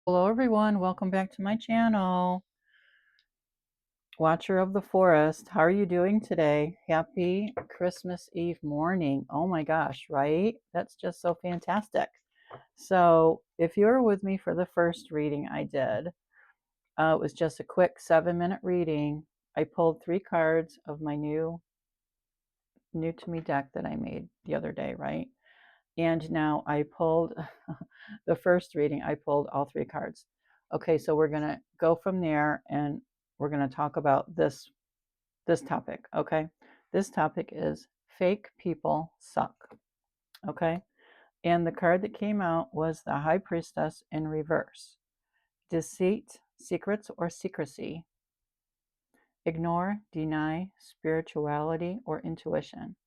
Hello everyone, welcome back to my channel. Watcher of the Forest, how are you doing today? Happy Christmas Eve morning. Oh my gosh, right? That's just so fantastic. So if you were with me for the first reading I did, it was just a quick 7-minute reading. I pulled 3 cards of my new to me deck that I made the other day, right? And now I pulled the first reading, I pulled all 3 cards. Okay, so we're going to go from there and we're going to talk about this topic, okay? This topic is fake people suck, okay? And the card that came out was the High Priestess in reverse. Deceit, secrets, or secrecy. Ignore, deny, spirituality, or intuition.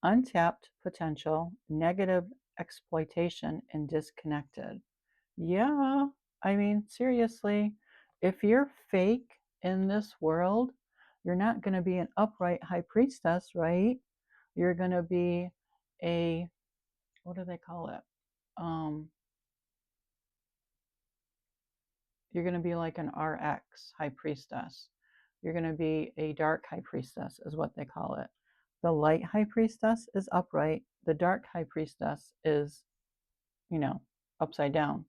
Untapped potential, negative exploitation, and disconnected. Yeah, I mean, seriously, if you're fake in this world, you're not going to be an upright high priestess, right? You're going to be a, what do they call it? Um, you're going to be like an RX high priestess. You're going to be a dark high priestess, is what they call it. The light high priestess is upright. The dark high priestess is, upside down.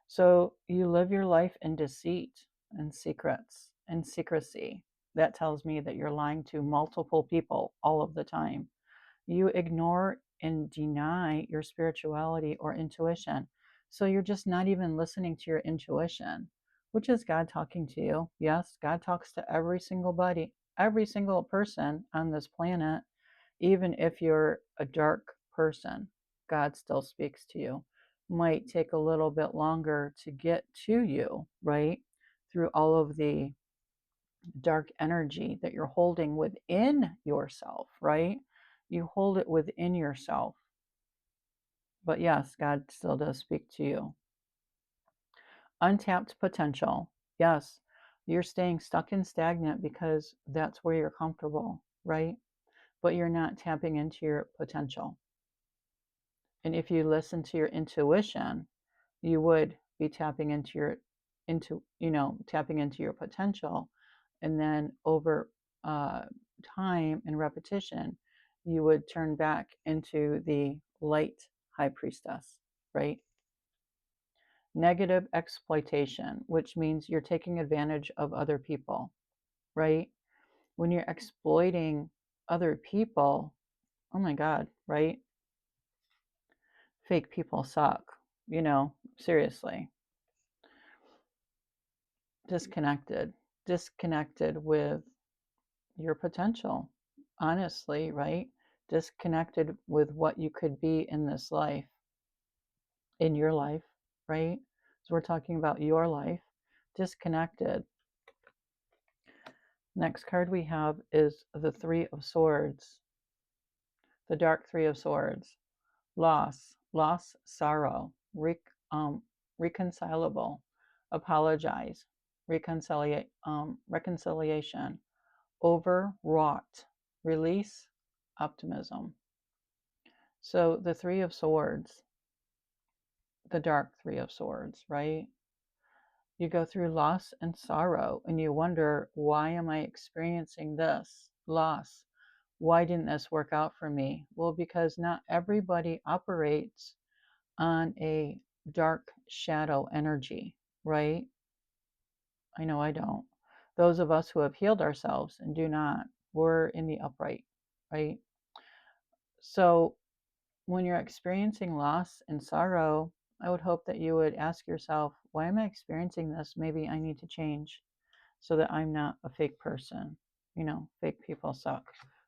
So you live your life in deceit and secrets and secrecy. That tells me that you're lying to multiple people all of the time. You ignore and deny your spirituality or intuition. So you're just not even listening to your intuition, which is God talking to you. Yes, God talks to every single person on this planet. Even if you're a dark person, God still speaks to you. Might take a little bit longer to get to you, right? Through all of the dark energy that you're holding within yourself, right? You hold it within yourself. But yes, God still does speak to you. Untapped potential. Yes, you're staying stuck and stagnant because that's where you're comfortable, right? But you're not tapping into your potential. And if you listen to your intuition, you would be tapping into tapping into your potential. And then over uh, time and repetition, you would turn back into the light high priestess, right? Negative exploitation, which means you're taking advantage of other people, right? When you're exploiting other people, oh my God, right? Fake people suck, seriously. Disconnected, disconnected with your potential, honestly, right? Disconnected with what you could be in this life, in your life, right? So we're talking about your life, disconnected. Next card we have is the Three of Swords, the Dark Three of Swords. Loss, sorrow, reconcilable, apologize, reconciliation, overwrought, release, optimism. So the Three of Swords, the Dark Three of Swords, right? You go through loss and sorrow and you wonder, why am I experiencing this loss? Why didn't this work out for me? Well, because not everybody operates on a dark shadow energy, right? I know I don't. Those of us who have healed ourselves and do not, we're in the upright, right? So when you're experiencing loss and sorrow, I would hope that you would ask yourself, why am I experiencing this? Maybe I need to change so that I'm not a fake person. Fake people suck.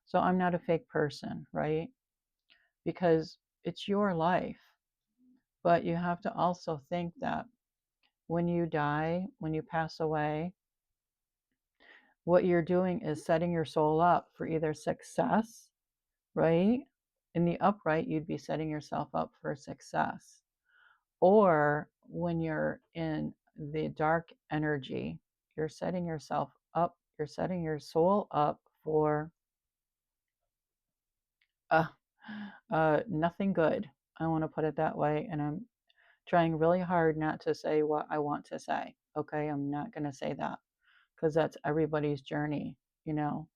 So I'm not a fake person, right? Because it's your life. But you have to also think that when you die, when you pass away, what you're doing is setting your soul up for either success, right? In the upright, you'd be setting yourself up for success. Or when you're in the dark energy, you're setting yourself up, you're setting your soul up for uh, nothing good. I want to put it that way. And I'm trying really hard not to say what I want to say. Okay, I'm not going to say that because that's everybody's journey, you know.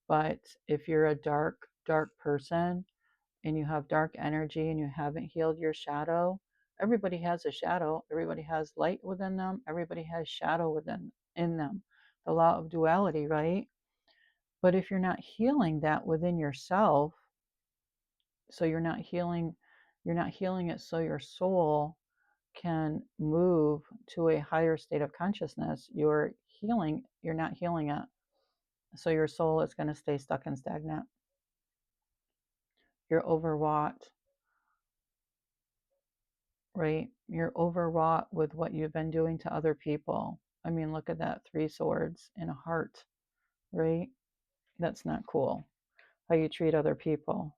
But if you're a dark person and you have dark energy and you haven't healed your shadow, everybody has a shadow, everybody has light within them, everybody has shadow within in them. The law of duality, right? But if you're not healing that within yourself, so you're not healing it so your soul can move to a higher state of consciousness. You're not healing it. So your soul is going to stay stuck and stagnant. You're overwrought, right? You're overwrought with what you've been doing to other people. I mean, look at that, 3 swords and a heart, right? That's not cool. How you treat other people.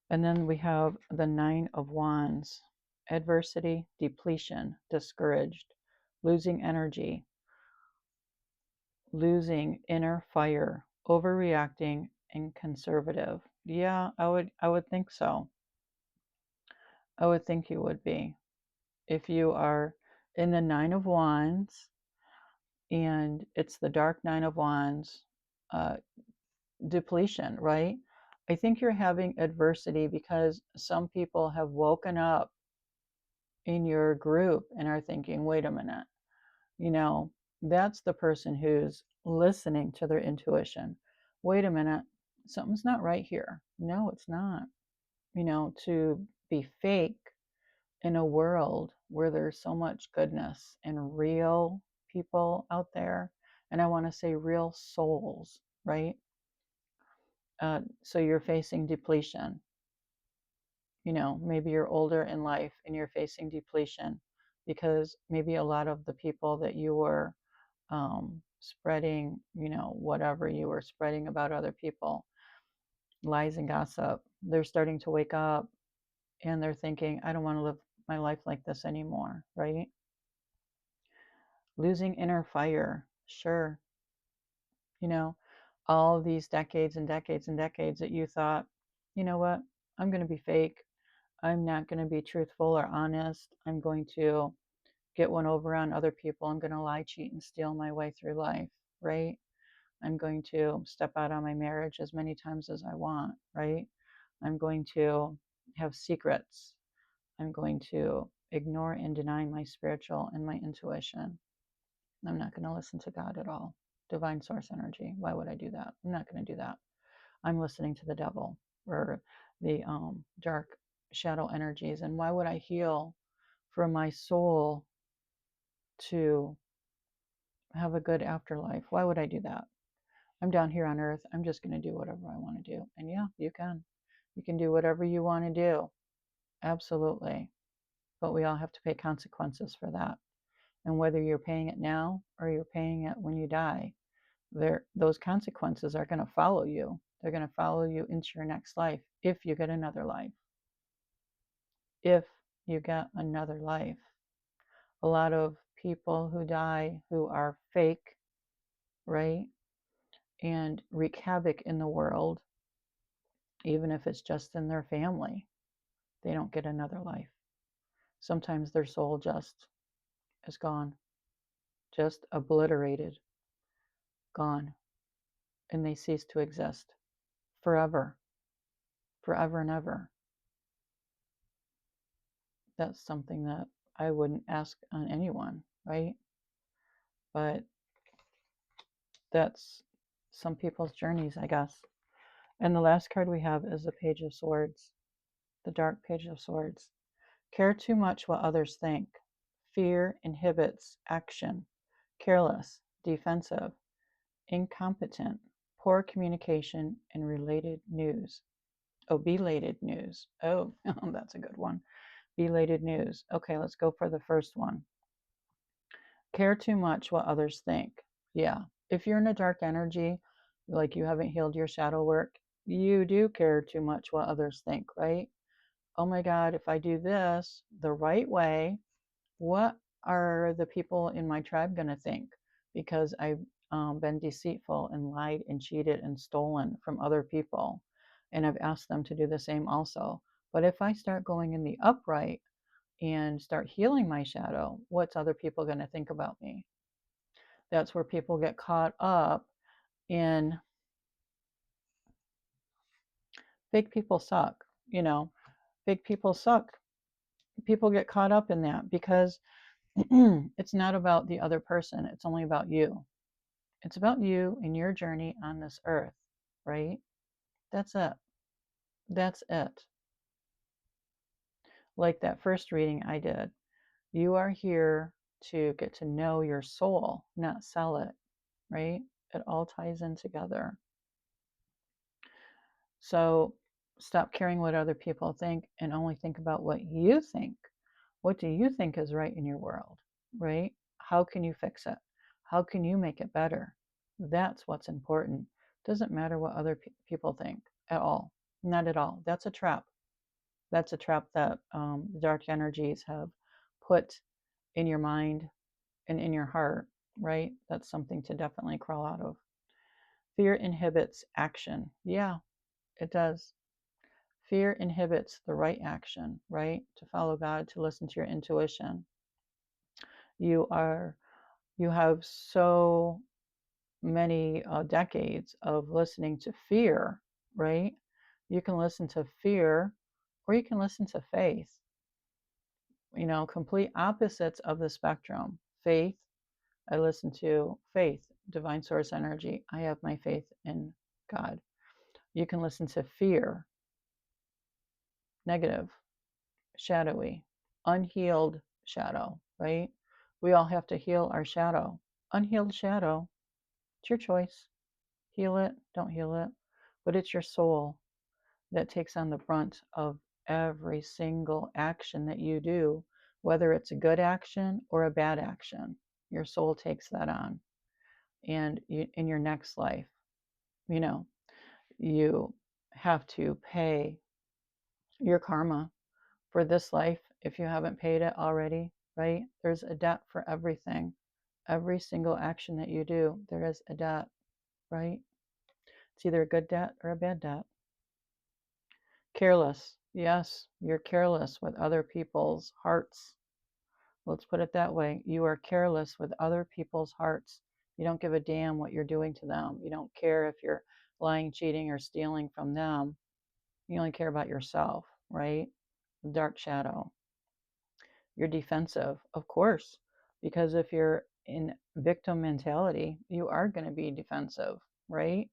And then we have the 9 of Wands. Adversity, depletion, discouraged, losing energy, losing inner fire, overreacting, and conservative. Yeah, I would think so. I would think you would be. If you are in the 9 of Wands and it's the dark 9 of Wands, uh, depletion, right? I think you're having adversity because some people have woken up in your group and are thinking, wait a minute, you know, that's the person who's listening to their intuition. Wait a minute, something's not right here. No, it's not. You know, to be fake in a world where there's so much goodness and real people out there, and I want to say real souls, right? So you're facing depletion. You know, maybe you're older in life and you're facing depletion because maybe a lot of the people that you were spreading, you know, whatever you were spreading about other people, lies and gossip, they're starting to wake up and they're thinking, I don't want to live my life like this anymore, right? Losing inner fire, sure. You know, all these decades and decades and decades that you thought, you know what, I'm going to be fake. I'm not going to be truthful or honest. I'm going to get one over on other people. I'm going to lie, cheat, and steal my way through life, right? I'm going to step out on my marriage as many times as I want, right? I'm going to have secrets. I'm going to ignore and deny my spiritual and my intuition. I'm not going to listen to God at all. Divine source energy. Why would I do that? I'm not going to do that. I'm listening to the devil or the dark shadow energies. And why would I heal for my soul to have a good afterlife? Why would I do that? I'm down here on earth. I'm just going to do whatever I want to do. And yeah, you can. You can do whatever you want to do. Absolutely. But we all have to pay consequences for that. And whether you're paying it now or you're paying it when you die, those consequences are going to follow you. They're going to follow you into your next life if you get another life. If you get another life. A lot of people who die who are fake, right? And wreak havoc in the world, even if it's just in their family, they don't get another life. Sometimes their soul just is gone, just obliterated, gone, and they cease to exist forever, forever and ever. That's something that I wouldn't ask on anyone, right? But that's some people's journeys, I guess. And the last card we have is the Page of Swords, the Dark Page of Swords. Care too much what others think. Fear inhibits action. Careless, defensive, incompetent, poor communication, and related news. Oh, belated news. Oh, that's a good one. Belated news. Okay, let's go for the first one. Care too much what others think. Yeah. If you're in a dark energy, like you haven't healed your shadow work, you do care too much what others think, right? Oh my God, if I do this the right way, what are the people in my tribe going to think? Because I've been deceitful and lied and cheated and stolen from other people. And I've asked them to do the same also. But if I start going in the upright and start healing my shadow, what's other people going to think about me? That's where people get caught up in fake people suck, fake people suck. People get caught up in that because it's not about the other person. It's only about you. It's about you and your journey on this earth, right? That's it. That's it. Like that first reading I did. You are here to get to know your soul, not sell it, right? It all ties in together. So stop caring what other people think and only think about what you think. What do you think is right in your world, right? How can you fix it? How can you make it better? That's what's important. Doesn't matter what other people think at all. Not at all. That's a trap. That's a trap that the dark energies have put in your mind and in your heart, right? That's something to definitely crawl out of. Fear inhibits action. Yeah, it does. Fear inhibits the right action, right? To follow God, to listen to your intuition. You have so many decades of listening to fear, right? You can listen to fear or you can listen to faith. Complete opposites of the spectrum. Faith, I listen to faith, divine source energy. I have my faith in God. You can listen to fear, negative, shadowy, unhealed shadow, right? We all have to heal our shadow. Unhealed shadow, it's your choice. Heal it, don't heal it. But it's your soul that takes on the brunt of every single action that you do, whether it's a good action or a bad action. Your soul takes that on. And in your next life, you have to pay your karma for this life if you haven't paid it already, right? There's a debt for everything. Every single action that you do, there is a debt, right? It's either a good debt or a bad debt. Careless. Yes, you're careless with other people's hearts. Let's put it that way. You are careless with other people's hearts. You don't give a damn what you're doing to them. You don't care if you're lying, cheating, or stealing from them. You only care about yourself, right? The dark shadow. You're defensive, of course, because if you're in victim mentality, you are going to be defensive, right?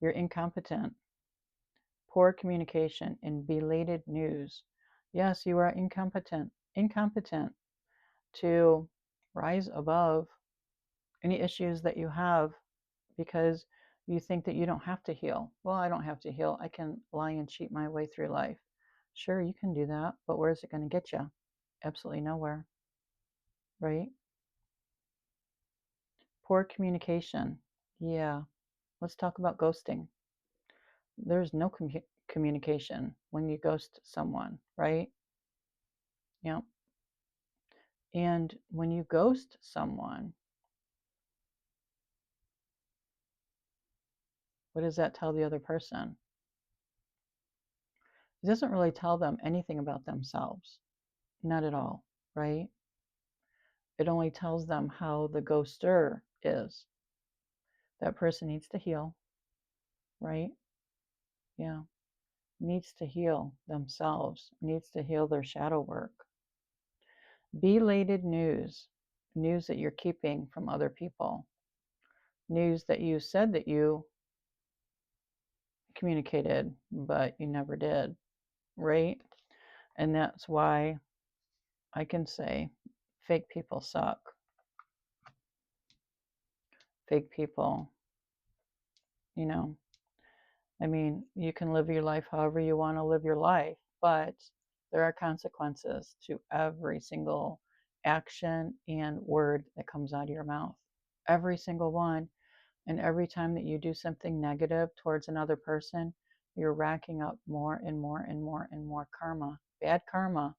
You're incompetent. Poor communication and belated news. Yes, you are incompetent to rise above any issues that you have because you think that you don't have to heal. Well, I don't have to heal. I can lie and cheat my way through life. Sure, you can do that, but where's it going to get you? Absolutely nowhere, right? Poor communication. Yeah, let's talk about ghosting. There's no communication when you ghost someone, right? Yeah. And when you ghost someone, what does that tell the other person? It doesn't really tell them anything about themselves. Not at all, right? It only tells them how the ghoster is. That person needs to heal, right? Yeah. Needs to heal themselves, needs to heal their shadow work. Belated news, news that you're keeping from other people, news that you said that you communicated, but you never did, right? And that's why I can say fake people suck. Fake people, you know, you can live your life however you want to live your life, but there are consequences to every single action and word that comes out of your mouth. Every single one. And every time that you do something negative towards another person, you're racking up more and more and more and more karma, bad karma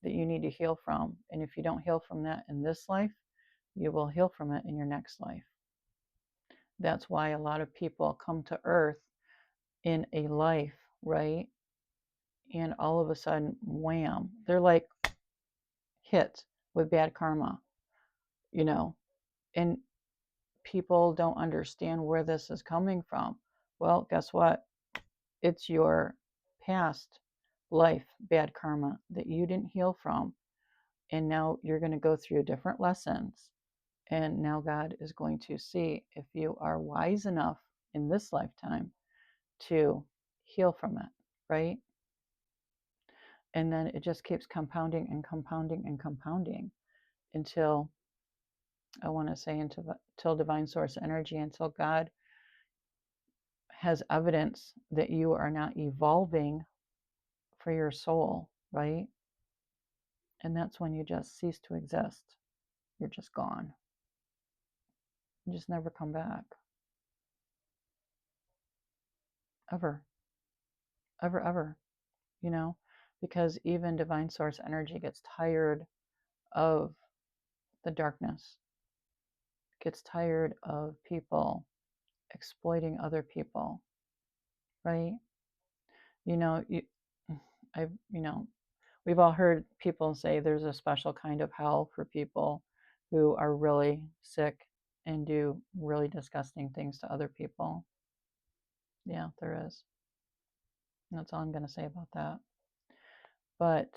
that you need to heal from. And if you don't heal from that in this life, you will heal from it in your next life. That's why a lot of people come to earth in a life, right, and all of a sudden, wham, they're like hit with bad karma, you know, and people don't understand where this is coming from. Well, guess what? It's your past life bad karma that you didn't heal from. And now you're going to go through different lessons. And now God is going to see if you are wise enough in this lifetime to heal from it, right? And then it just keeps compounding and compounding and compounding until, I want to say, until divine source energy, until God has evidence that you are not evolving for your soul, right? And that's when you just cease to exist. You're just gone. You just never come back. Ever. Ever, ever. You know? Because even divine source energy gets tired of the darkness, gets tired of people exploiting other people, right? You know, we've all heard people say there's a special kind of hell for people who are really sick and do really disgusting things to other people. Yeah, there is. That's all I'm going to say about that. But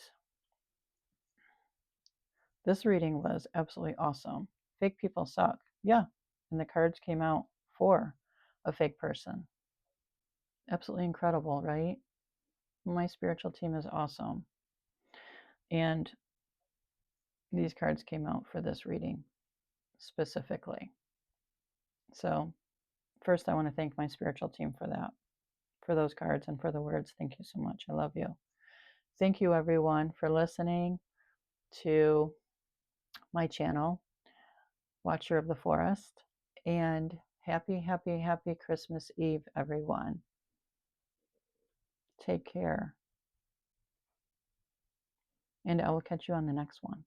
this reading was absolutely awesome. Fake people suck. Yeah. And the cards came out for a fake person. Absolutely incredible, right? My spiritual team is awesome. And these cards came out for this reading specifically. So, first, I want to thank my spiritual team for that, for those cards, and for the words. Thank you so much. I love you. Thank you, everyone, for listening to my channel, Watcher of the Forest. And happy, happy, happy Christmas Eve, everyone. Take care. And I will catch you on the next one.